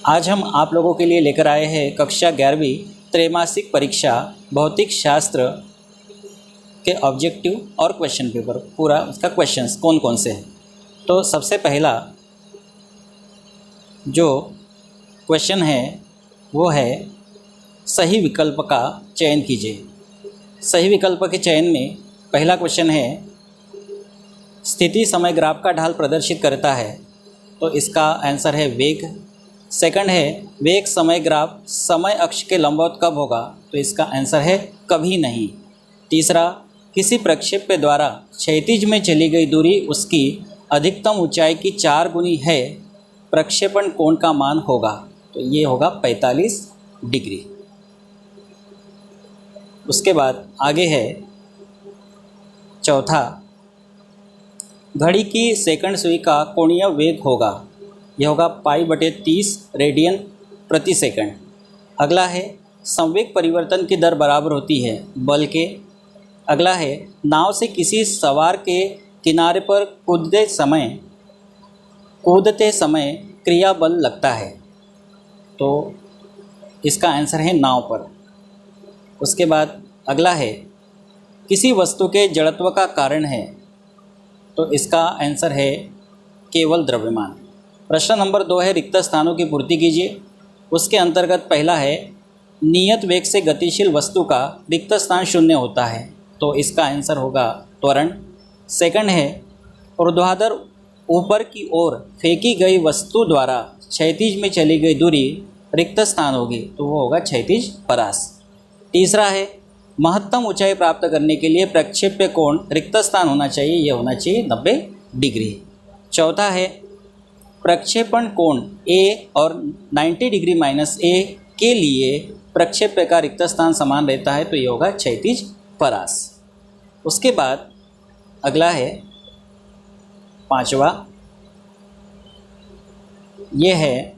आज हम आप लोगों के लिए लेकर आए हैं कक्षा 11वीं त्रैमासिक परीक्षा भौतिक शास्त्र के ऑब्जेक्टिव और क्वेश्चन पेपर, पूरा उसका क्वेश्चंस कौन कौन से हैं। तो सबसे पहला जो क्वेश्चन है वो है सही विकल्प का चयन कीजिए। सही विकल्प के चयन में पहला क्वेश्चन है स्थिति समय ग्राफ का ढाल प्रदर्शित करता है, तो इसका आंसर है वेग। सेकंड है वेग समय ग्राफ समय अक्ष के लंबवत कब होगा, तो इसका आंसर है कभी नहीं। तीसरा किसी प्रक्षेप्य द्वारा क्षैतिज में चली गई दूरी उसकी अधिकतम ऊंचाई की 4 गुनी है, प्रक्षेपण कोण का मान होगा, तो ये होगा 45 डिग्री। उसके बाद आगे है चौथा, घड़ी की सेकंड सुई का कोणीय वेग होगा, यह होगा π/30 रेडियन प्रति सेकंड। अगला है संवेग परिवर्तन की दर बराबर होती है बल के। अगला है नाव से किसी सवार के किनारे पर कूदते समय क्रिया बल लगता है, तो इसका आंसर है नाव पर। उसके बाद अगला है किसी वस्तु के जड़त्व का कारण है, तो इसका आंसर है केवल द्रव्यमान। प्रश्न नंबर 2 है रिक्त स्थानों की पूर्ति कीजिए। उसके अंतर्गत पहला है नियत वेग से गतिशील वस्तु का रिक्त स्थान 0 होता है, तो इसका आंसर होगा त्वरण। सेकंड है ऊर्ध्वाधर ऊपर की ओर फेंकी गई वस्तु द्वारा क्षैतिज में चली गई दूरी रिक्त स्थान होगी, तो वो होगा क्षैतिज परास। तीसरा है महत्तम ऊंचाई प्राप्त करने के लिए प्रक्षेप्य कोण रिक्त स्थान होना चाहिए, यह होना चाहिए 90 डिग्री। चौथा है प्रक्षेपण कोण A और 90 डिग्री -A के लिए प्रक्षेप्य का रिक्त स्थान समान रहता है, तो ये होगा क्षैतिज परास। उसके बाद अगला है पांचवा, ये है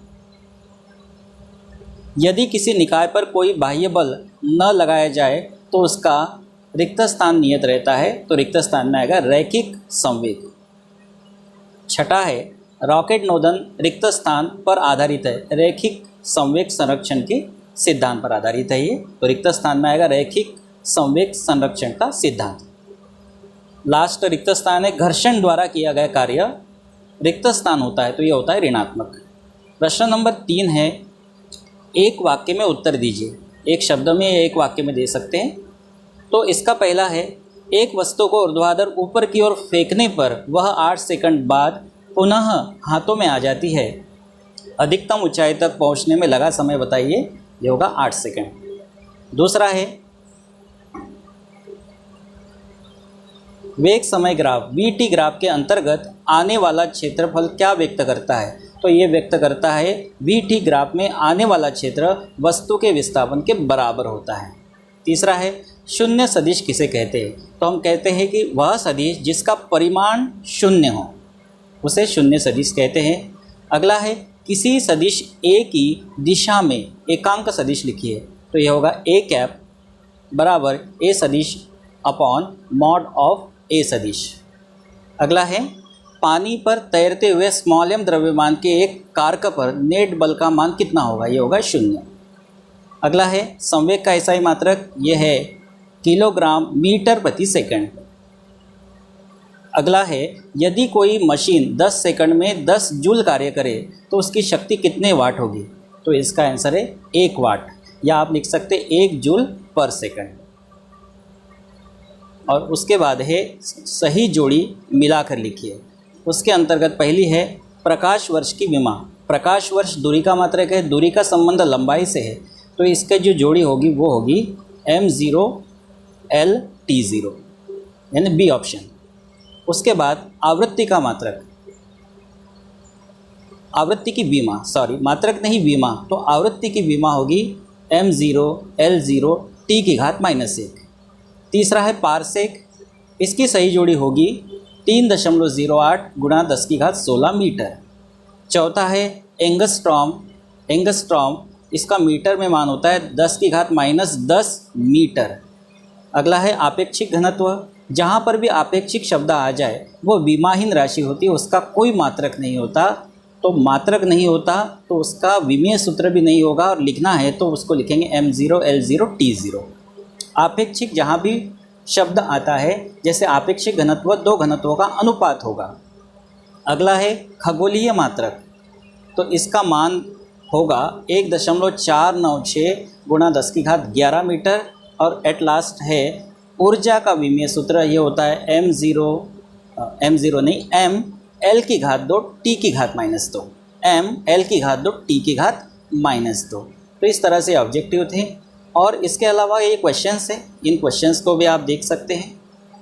यदि किसी निकाय पर कोई बाह्य बल न लगाया जाए तो उसका रिक्त स्थान नियत रहता है, तो रिक्त स्थान में आएगा रैखिक संवेग। छठा है रॉकेट नोदन रिक्त स्थान पर आधारित है, रैखिक संवेग संरक्षण के सिद्धांत पर आधारित है ये, तो रिक्त स्थान में आएगा रैखिक संवेग संरक्षण का सिद्धांत। लास्ट रिक्त स्थान है घर्षण द्वारा किया गया कार्य रिक्त स्थान होता है, तो ये होता है ऋणात्मक। प्रश्न नंबर 3 है एक वाक्य में उत्तर दीजिए। एक शब्द में या एक वाक्य में दे सकते हैं। तो इसका पहला है एक वस्तु को ऊर्ध्वाधर ऊपर की ओर फेंकने पर वह 8 सेकंड बाद पुनः हाथों में आ जाती है, अधिकतम ऊंचाई तक पहुंचने में लगा समय बताइए, ये होगा 8 सेकंड। दूसरा है वेग समय ग्राफ VT ग्राफ के अंतर्गत आने वाला क्षेत्रफल क्या व्यक्त करता है, तो ये व्यक्त करता है VT ग्राफ में आने वाला क्षेत्र वस्तु के विस्थापन के बराबर होता है। तीसरा है शून्य सदिश किसे कहते हैं, तो हम कहते हैं कि वह सदिश जिसका परिमाण शून्य हो उसे शून्य सदिश कहते हैं। अगला है किसी सदिश A की दिशा में एकांक सदिश लिखिए, तो यह होगा A बराबर A सदिश अपॉन मॉड ऑफ A सदिश। अगला है पानी पर तैरते हुए m द्रव्यमान के एक कारक पर नेट बल का मान कितना होगा, ये होगा 0। अगला है संवेग का एसआई मात्रक, यह है किलोग्राम मीटर प्रति सेकंड। अगला है यदि कोई मशीन 10 सेकंड में 10 जूल कार्य करे तो उसकी शक्ति कितने वाट होगी, तो इसका आंसर है 1 वाट, या आप लिख सकते 1 जूल पर सेकंड। और उसके बाद है सही जोड़ी मिलाकर लिखिए। उसके अंतर्गत पहली है प्रकाश वर्ष की विमा। प्रकाश वर्ष दूरी का मात्रक है, दूरी का संबंध लंबाई से है, तो इसके जो जोड़ी होगी वो होगी m0 l t0, यानी बी ऑप्शन। उसके बाद आवृत्ति का मात्रक, आवृत्ति की विमा, मात्रक नहीं विमा, तो आवृत्ति की विमा होगी m0 l0 t⁻⁻1। तीसरा है पारसेक, इसकी सही जोड़ी होगी 3.08 गुणा 10⁻16 मीटर। चौथा है एंगस्ट्रॉम, इसका मीटर में मान होता है 10⁻−10 मीटर। अगला है आपेक्षिक घनत्व, जहाँ पर भी आपेक्षिक शब्द आ जाए वो विमाहीन राशि होती है, उसका कोई मात्रक नहीं होता, तो मात्रक नहीं होता तो उसका विमीय सूत्र भी नहीं होगा, और लिखना है तो उसको लिखेंगे m0 l0 t0। आपेक्षिक जहाँ भी शब्द आता है, जैसे आपेक्षिक घनत्व दो घनत्वों का अनुपात होगा। अगला है खगोलीय मात्रक, तो इसका मान होगा 1.496 गुणा 10⁻11 मीटर। और एट लास्ट है ऊर्जा का विमीय सूत्र, ये होता है m0 नहीं m l⁻2 t⁻−2, m l⁻2 t⁻−2। तो इस तरह से ऑब्जेक्टिव थे। और इसके अलावा ये क्वेश्चंस हैं, इन क्वेश्चंस को भी आप देख सकते हैं।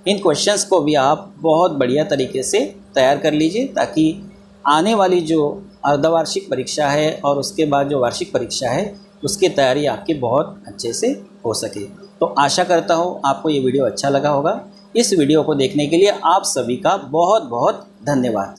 इन क्वेश्चंस को भी आप बहुत बढ़िया तरीके से तैयार कर लीजिए, ताकि आने वाली जो अर्धवार्षिक परीक्षा है और उसके बाद जो वार्षिक परीक्षा है उसकी तैयारी आपकी बहुत अच्छे से हो सके। तो आशा करता हूँ आपको ये वीडियो अच्छा लगा होगा। इस वीडियो को देखने के लिए आप सभी का बहुत बहुत धन्यवाद।